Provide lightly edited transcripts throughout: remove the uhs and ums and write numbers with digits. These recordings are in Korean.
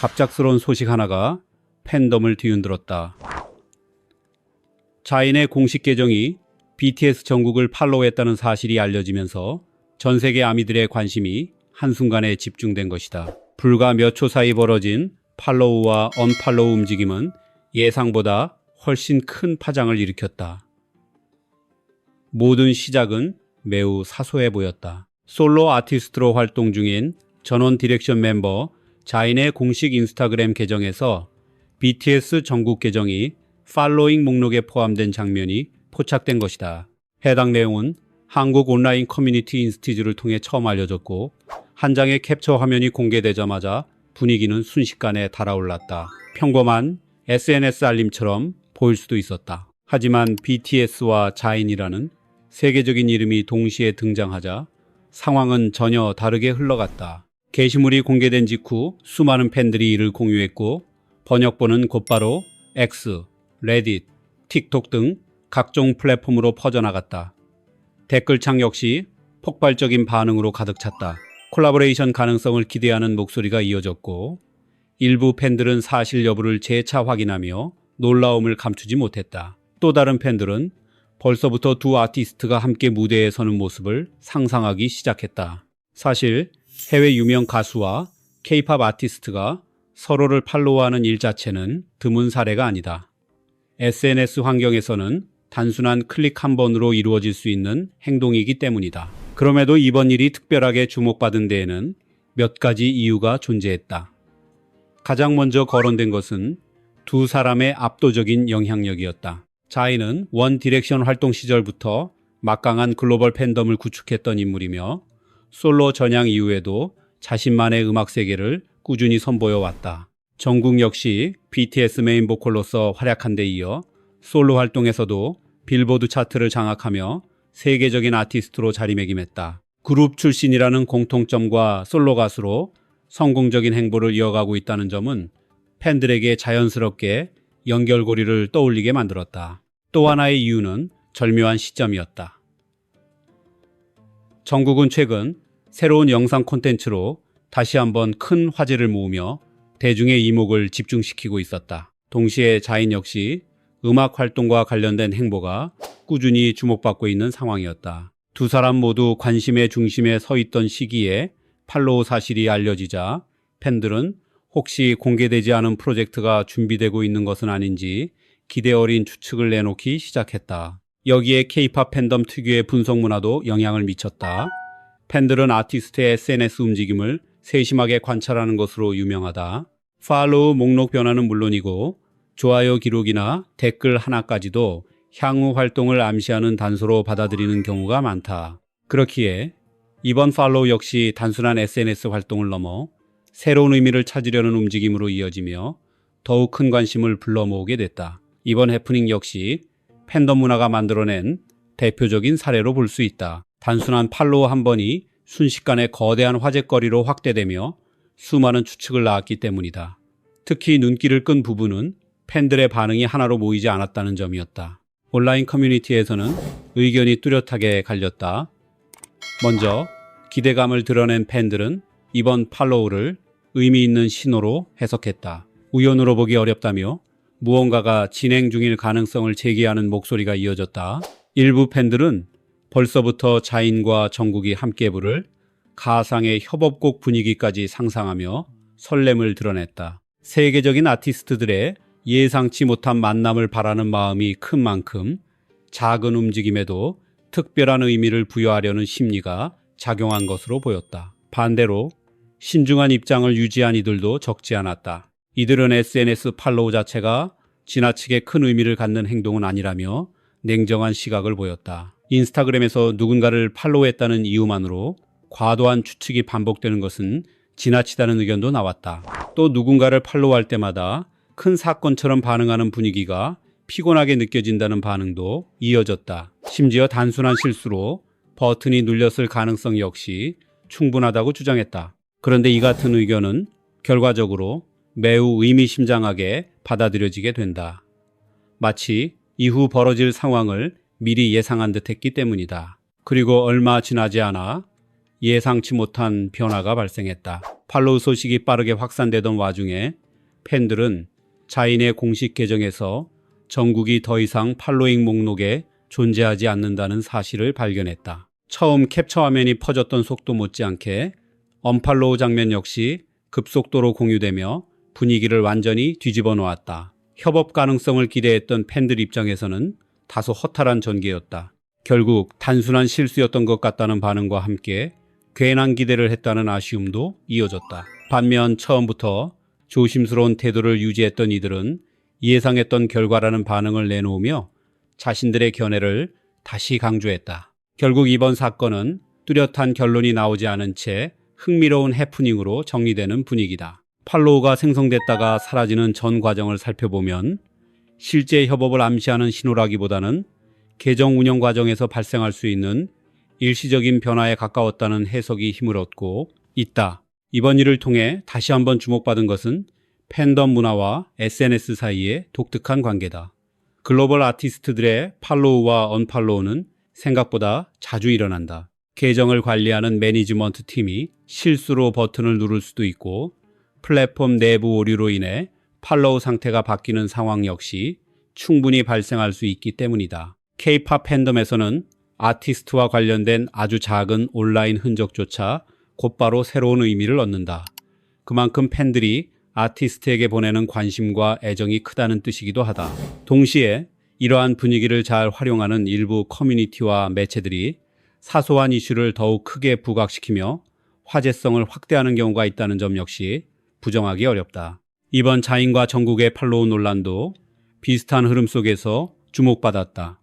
갑작스러운 소식 하나가 팬덤을 뒤흔들었다. 자인의 공식 계정이 BTS 정국을 팔로우했다는 사실이 알려지면서 전 세계 아미들의 관심이 한순간에 집중된 것이다. 불과 몇 초 사이 벌어진 팔로우와 언팔로우 움직임은 예상보다 훨씬 큰 파장을 일으켰다. 모든 시작은 매우 사소해 보였다. 솔로 아티스트로 활동 중인 전원 디렉션 멤버 자인의 공식 인스타그램 계정에서 BTS 전국 계정이 팔로잉 목록에 포함된 장면이 포착된 것이다. 해당 내용은 한국 온라인 커뮤니티 인스티즈를 통해 처음 알려졌고 한 장의 캡처 화면이 공개되자마자 분위기는 순식간에 달아올랐다. 평범한 SNS 알림처럼 보일 수도 있었다. 하지만 BTS와 자인이라는 세계적인 이름이 동시에 등장하자 상황은 전혀 다르게 흘러갔다. 게시물이 공개된 직후 수많은 팬들이 이를 공유했고 번역본은 곧바로 X, 레딧, 틱톡 등 각종 플랫폼으로 퍼져나갔다. 댓글창 역시 폭발적인 반응으로 가득 찼다. 콜라보레이션 가능성을 기대하는 목소리가 이어졌고 일부 팬들은 사실 여부를 재차 확인하며 놀라움을 감추지 못했다. 또 다른 팬들은 벌써부터 두 아티스트가 함께 무대에 서는 모습을 상상하기 시작했다. 사실 해외 유명 가수와 K-팝 아티스트가 서로를 팔로우하는 일 자체는 드문 사례가 아니다. SNS 환경에서는 단순한 클릭 한 번으로 이루어질 수 있는 행동이기 때문이다. 그럼에도 이번 일이 특별하게 주목받은 데에는 몇 가지 이유가 존재했다. 가장 먼저 거론된 것은 두 사람의 압도적인 영향력이었다. 자인은 원 디렉션 활동 시절부터 막강한 글로벌 팬덤을 구축했던 인물이며 솔로 전향 이후에도 자신만의 음악 세계를 꾸준히 선보여 왔다. 정국 역시 BTS 메인 보컬로서 활약한 데 이어 솔로 활동에서도 빌보드 차트를 장악하며 세계적인 아티스트로 자리매김했다. 그룹 출신이라는 공통점과 솔로 가수로 성공적인 행보를 이어가고 있다는 점은 팬들에게 자연스럽게 연결고리를 떠올리게 만들었다. 또 하나의 이유는 절묘한 시점이었다. 정국은 최근 새로운 영상 콘텐츠로 다시 한번 큰 화제를 모으며 대중의 이목을 집중시키고 있었다. 동시에 자인 역시 음악 활동과 관련된 행보가 꾸준히 주목받고 있는 상황이었다. 두 사람 모두 관심의 중심에 서 있던 시기에 팔로우 사실이 알려지자 팬들은 혹시 공개되지 않은 프로젝트가 준비되고 있는 것은 아닌지 기대 어린 추측을 내놓기 시작했다. 여기에 K-팝 팬덤 특유의 분석 문화도 영향을 미쳤다. 팬들은 아티스트의 SNS 움직임을 세심하게 관찰하는 것으로 유명하다. 팔로우 목록 변화는 물론이고 좋아요 기록이나 댓글 하나까지도 향후 활동을 암시하는 단서로 받아들이는 경우가 많다. 그렇기에 이번 팔로우 역시 단순한 SNS 활동을 넘어 새로운 의미를 찾으려는 움직임으로 이어지며 더욱 큰 관심을 불러 모으게 됐다. 이번 해프닝 역시 팬덤 문화가 만들어낸 대표적인 사례로 볼 수 있다. 단순한 팔로우 한 번이 순식간에 거대한 화제거리로 확대되며 수많은 추측을 낳았기 때문이다. 특히 눈길을 끈 부분은 팬들의 반응이 하나로 모이지 않았다는 점이었다. 온라인 커뮤니티에서는 의견이 뚜렷하게 갈렸다. 먼저 기대감을 드러낸 팬들은 이번 팔로우를 의미 있는 신호로 해석했다. 우연으로 보기 어렵다며 무언가가 진행 중일 가능성을 제기하는 목소리가 이어졌다. 일부 팬들은 벌써부터 자인과 정국이 함께 부를 가상의 협업곡 분위기까지 상상하며 설렘을 드러냈다. 세계적인 아티스트들의 예상치 못한 만남을 바라는 마음이 큰 만큼 작은 움직임에도 특별한 의미를 부여하려는 심리가 작용한 것으로 보였다. 반대로 신중한 입장을 유지한 이들도 적지 않았다. 이들은 SNS 팔로우 자체가 지나치게 큰 의미를 갖는 행동은 아니라며 냉정한 시각을 보였다. 인스타그램에서 누군가를 팔로우했다는 이유만으로 과도한 추측이 반복되는 것은 지나치다는 의견도 나왔다. 또 누군가를 팔로우할 때마다 큰 사건처럼 반응하는 분위기가 피곤하게 느껴진다는 반응도 이어졌다. 심지어 단순한 실수로 버튼이 눌렸을 가능성 역시 충분하다고 주장했다. 그런데 이 같은 의견은 결과적으로 매우 의미심장하게 받아들여지게 된다. 마치 이후 벌어질 상황을 미리 예상한 듯 했기 때문이다. 그리고 얼마 지나지 않아 예상치 못한 변화가 발생했다. 팔로우 소식이 빠르게 확산되던 와중에 팬들은 자인의 공식 계정에서 정국이 더 이상 팔로잉 목록에 존재하지 않는다는 사실을 발견했다. 처음 캡처 화면이 퍼졌던 속도 못지않게 언팔로우 장면 역시 급속도로 공유되며 분위기를 완전히 뒤집어 놓았다. 협업 가능성을 기대했던 팬들 입장에서는 다소 허탈한 전개였다. 결국 단순한 실수였던 것 같다는 반응과 함께 괜한 기대를 했다는 아쉬움도 이어졌다. 반면 처음부터 조심스러운 태도를 유지했던 이들은 예상했던 결과라는 반응을 내놓으며 자신들의 견해를 다시 강조했다. 결국 이번 사건은 뚜렷한 결론이 나오지 않은 채 흥미로운 해프닝으로 정리되는 분위기다. 팔로우가 생성됐다가 사라지는 전 과정을 살펴보면 실제 협업을 암시하는 신호라기보다는 계정 운영 과정에서 발생할 수 있는 일시적인 변화에 가까웠다는 해석이 힘을 얻고 있다. 이번 일을 통해 다시 한번 주목받은 것은 팬덤 문화와 SNS 사이의 독특한 관계다. 글로벌 아티스트들의 팔로우와 언팔로우는 생각보다 자주 일어난다. 계정을 관리하는 매니지먼트 팀이 실수로 버튼을 누를 수도 있고 플랫폼 내부 오류로 인해 팔로우 상태가 바뀌는 상황 역시 충분히 발생할 수 있기 때문이다. K-팝 팬덤에서는 아티스트와 관련된 아주 작은 온라인 흔적조차 곧바로 새로운 의미를 얻는다. 그만큼 팬들이 아티스트에게 보내는 관심과 애정이 크다는 뜻이기도 하다. 동시에 이러한 분위기를 잘 활용하는 일부 커뮤니티와 매체들이 사소한 이슈를 더욱 크게 부각시키며 화제성을 확대하는 경우가 있다는 점 역시 부정하기 어렵다. 이번 자인과 정국의 팔로우 논란도 비슷한 흐름 속에서 주목받았다.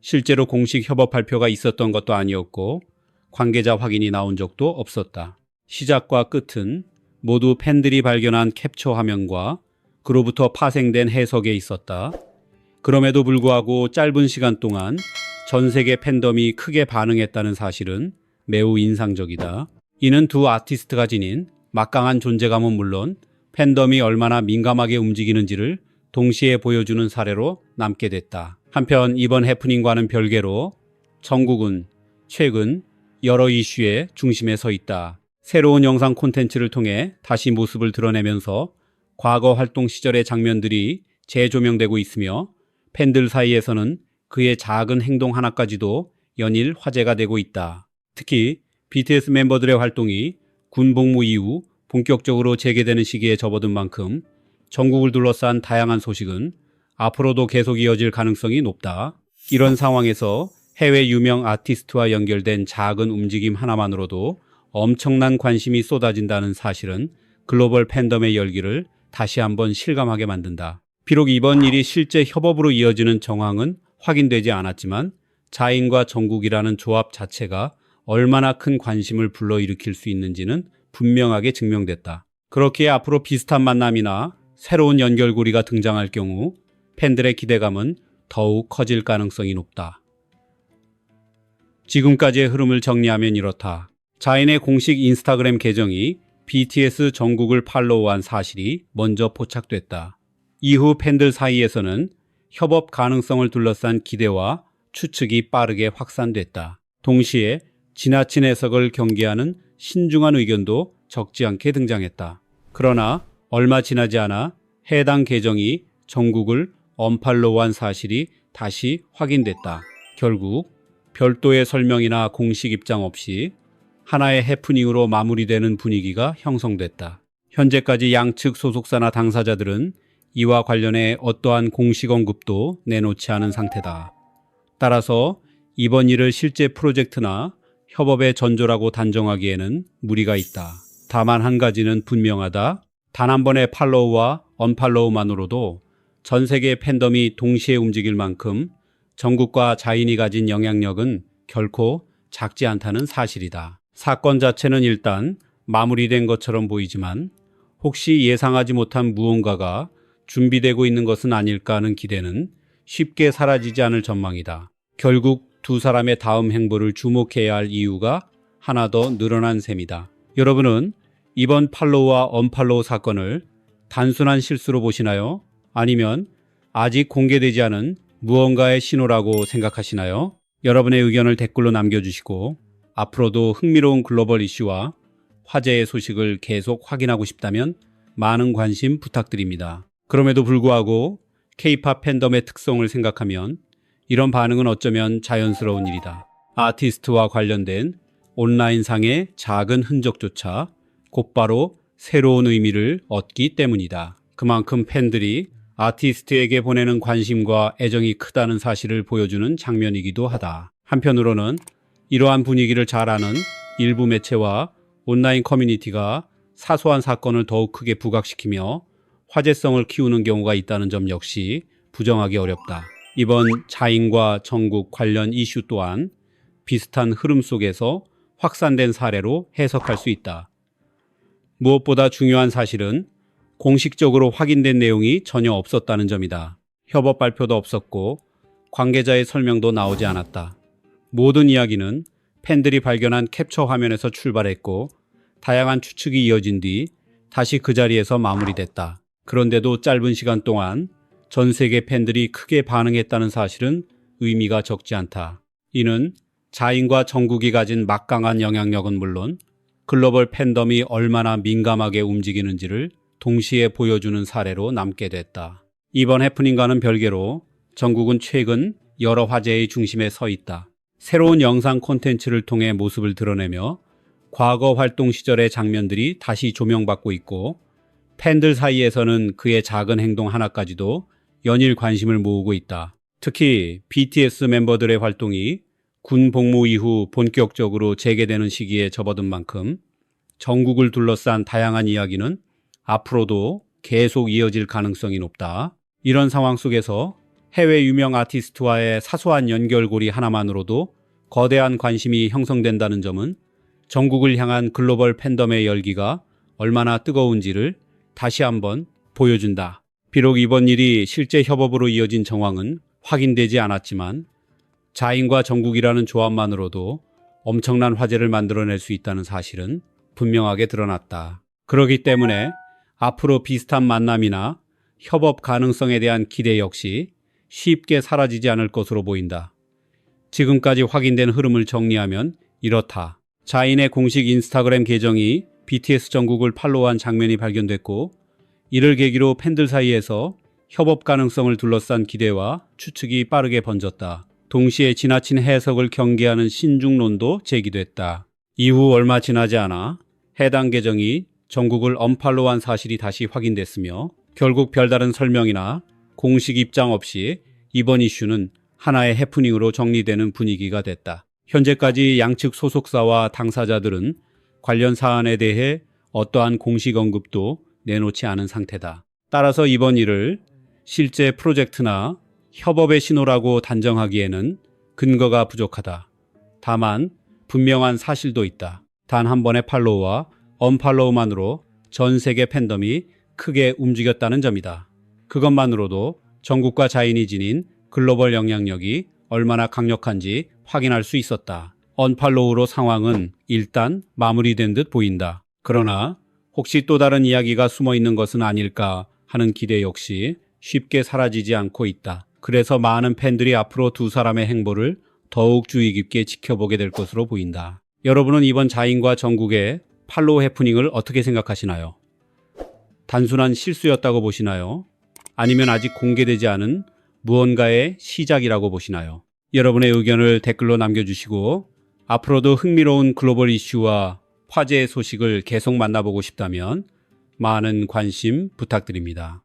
실제로 공식 협업 발표가 있었던 것도 아니었고 관계자 확인이 나온 적도 없었다. 시작과 끝은 모두 팬들이 발견한 캡처 화면과 그로부터 파생된 해석에 있었다. 그럼에도 불구하고 짧은 시간 동안 전 세계 팬덤이 크게 반응했다는 사실은 매우 인상적이다. 이는 두 아티스트가 지닌 막강한 존재감은 물론 팬덤이 얼마나 민감하게 움직이는지를 동시에 보여주는 사례로 남게 됐다. 한편 이번 해프닝과는 별개로 정국은 최근 여러 이슈의 중심에 서 있다. 새로운 영상 콘텐츠를 통해 다시 모습을 드러내면서 과거 활동 시절의 장면들이 재조명되고 있으며 팬들 사이에서는 그의 작은 행동 하나까지도 연일 화제가 되고 있다. 특히 BTS 멤버들의 활동이 군 복무 이후 본격적으로 재개되는 시기에 접어든 만큼 정국을 둘러싼 다양한 소식은 앞으로도 계속 이어질 가능성이 높다. 이런 상황에서 해외 유명 아티스트와 연결된 작은 움직임 하나만으로도 엄청난 관심이 쏟아진다는 사실은 글로벌 팬덤의 열기를 다시 한번 실감하게 만든다. 비록 이번 일이 실제 협업으로 이어지는 정황은 확인되지 않았지만 자인과 정국이라는 조합 자체가 얼마나 큰 관심을 불러일으킬 수 있는지는 분명하게 증명됐다. 그렇기에 앞으로 비슷한 만남이나 새로운 연결고리가 등장할 경우 팬들의 기대감은 더욱 커질 가능성이 높다. 지금까지의 흐름을 정리하면 이렇다. 자인의 공식 인스타그램 계정이 BTS 정국을 팔로우한 사실이 먼저 포착됐다. 이후 팬들 사이에서는 협업 가능성을 둘러싼 기대와 추측이 빠르게 확산됐다. 동시에 지나친 해석을 경계하는 신중한 의견도 적지 않게 등장했다. 그러나 얼마 지나지 않아 해당 계정이 정국을 언팔로우한 사실이 다시 확인됐다. 결국 별도의 설명이나 공식 입장 없이 하나의 해프닝으로 마무리되는 분위기가 형성됐다. 현재까지 양측 소속사나 당사자들은 이와 관련해 어떠한 공식 언급도 내놓지 않은 상태다. 따라서 이번 일을 실제 프로젝트나 협업의 전조라고 단정하기에는 무리가 있다. 다만 한 가지는 분명하다. 단 한 번의 팔로우와 언팔로우만으로도 전 세계 팬덤이 동시에 움직일 만큼 정국과 자인이 가진 영향력은 결코 작지 않다는 사실이다. 사건 자체는 일단 마무리된 것처럼 보이지만 혹시 예상하지 못한 무언가가 준비되고 있는 것은 아닐까 하는 기대는 쉽게 사라지지 않을 전망이다. 결국 두 사람의 다음 행보를 주목해야 할 이유가 하나 더 늘어난 셈이다. 여러분은 이번 팔로우와 언팔로우 사건을 단순한 실수로 보시나요? 아니면 아직 공개되지 않은 무언가의 신호라고 생각하시나요? 여러분의 의견을 댓글로 남겨주시고 앞으로도 흥미로운 글로벌 이슈와 화제의 소식을 계속 확인하고 싶다면 많은 관심 부탁드립니다. 그럼에도 불구하고 K-팝 팬덤의 특성을 생각하면 이런 반응은 어쩌면 자연스러운 일이다. 아티스트와 관련된 온라인상의 작은 흔적조차 곧바로 새로운 의미를 얻기 때문이다. 그만큼 팬들이 아티스트에게 보내는 관심과 애정이 크다는 사실을 보여주는 장면이기도 하다. 한편으로는 이러한 분위기를 잘 아는 일부 매체와 온라인 커뮤니티가 사소한 사건을 더욱 크게 부각시키며 화제성을 키우는 경우가 있다는 점 역시 부정하기 어렵다. 이번 자인과 정국 관련 이슈 또한 비슷한 흐름 속에서 확산된 사례로 해석할 수 있다. 무엇보다 중요한 사실은 공식적으로 확인된 내용이 전혀 없었다는 점이다. 협업 발표도 없었고 관계자의 설명도 나오지 않았다. 모든 이야기는 팬들이 발견한 캡처 화면에서 출발했고 다양한 추측이 이어진 뒤 다시 그 자리에서 마무리됐다. 그런데도 짧은 시간 동안 전 세계 팬들이 크게 반응했다는 사실은 의미가 적지 않다. 이는 자인과 정국이 가진 막강한 영향력은 물론 글로벌 팬덤이 얼마나 민감하게 움직이는지를 동시에 보여주는 사례로 남게 됐다. 이번 해프닝과는 별개로 정국은 최근 여러 화제의 중심에 서 있다. 새로운 영상 콘텐츠를 통해 모습을 드러내며 과거 활동 시절의 장면들이 다시 조명받고 있고 팬들 사이에서는 그의 작은 행동 하나까지도 연일 관심을 모으고 있다. 특히 BTS 멤버들의 활동이 군 복무 이후 본격적으로 재개되는 시기에 접어든 만큼 정국을 둘러싼 다양한 이야기는 앞으로도 계속 이어질 가능성이 높다. 이런 상황 속에서 해외 유명 아티스트와의 사소한 연결고리 하나만으로도 거대한 관심이 형성된다는 점은 정국을 향한 글로벌 팬덤의 열기가 얼마나 뜨거운지를 다시 한번 보여준다. 비록 이번 일이 실제 협업으로 이어진 정황은 확인되지 않았지만 자인과 정국이라는 조합만으로도 엄청난 화제를 만들어낼 수 있다는 사실은 분명하게 드러났다. 그렇기 때문에 앞으로 비슷한 만남이나 협업 가능성에 대한 기대 역시 쉽게 사라지지 않을 것으로 보인다. 지금까지 확인된 흐름을 정리하면 이렇다. 자인의 공식 인스타그램 계정이 BTS 정국을 팔로우한 장면이 발견됐고 이를 계기로 팬들 사이에서 협업 가능성을 둘러싼 기대와 추측이 빠르게 번졌다. 동시에 지나친 해석을 경계하는 신중론도 제기됐다. 이후 얼마 지나지 않아 해당 계정이 정국을 언팔로우한 사실이 다시 확인됐으며 결국 별다른 설명이나 공식 입장 없이 이번 이슈는 하나의 해프닝으로 정리되는 분위기가 됐다. 현재까지 양측 소속사와 당사자들은 관련 사안에 대해 어떠한 공식 언급도 내놓지 않은 상태다. 따라서 이번 일을 실제 프로젝트나 협업의 신호라고 단정하기에는 근거가 부족하다. 다만 분명한 사실도 있다. 단 한 번의 팔로우와 언팔로우만으로 전 세계 팬덤이 크게 움직였다는 점이다. 그것만으로도 정국과 자인이 지닌 글로벌 영향력이 얼마나 강력한지 확인할 수 있었다. 언팔로우로 상황은 일단 마무리된 듯 보인다. 그러나 혹시 또 다른 이야기가 숨어 있는 것은 아닐까 하는 기대 역시 쉽게 사라지지 않고 있다. 그래서 많은 팬들이 앞으로 두 사람의 행보를 더욱 주의 깊게 지켜보게 될 것으로 보인다. 여러분은 이번 자인과 정국의 팔로우 해프닝을 어떻게 생각하시나요? 단순한 실수였다고 보시나요? 아니면 아직 공개되지 않은 무언가의 시작이라고 보시나요? 여러분의 의견을 댓글로 남겨주시고 앞으로도 흥미로운 글로벌 이슈와 화제의 소식을 계속 만나보고 싶다면 많은 관심 부탁드립니다.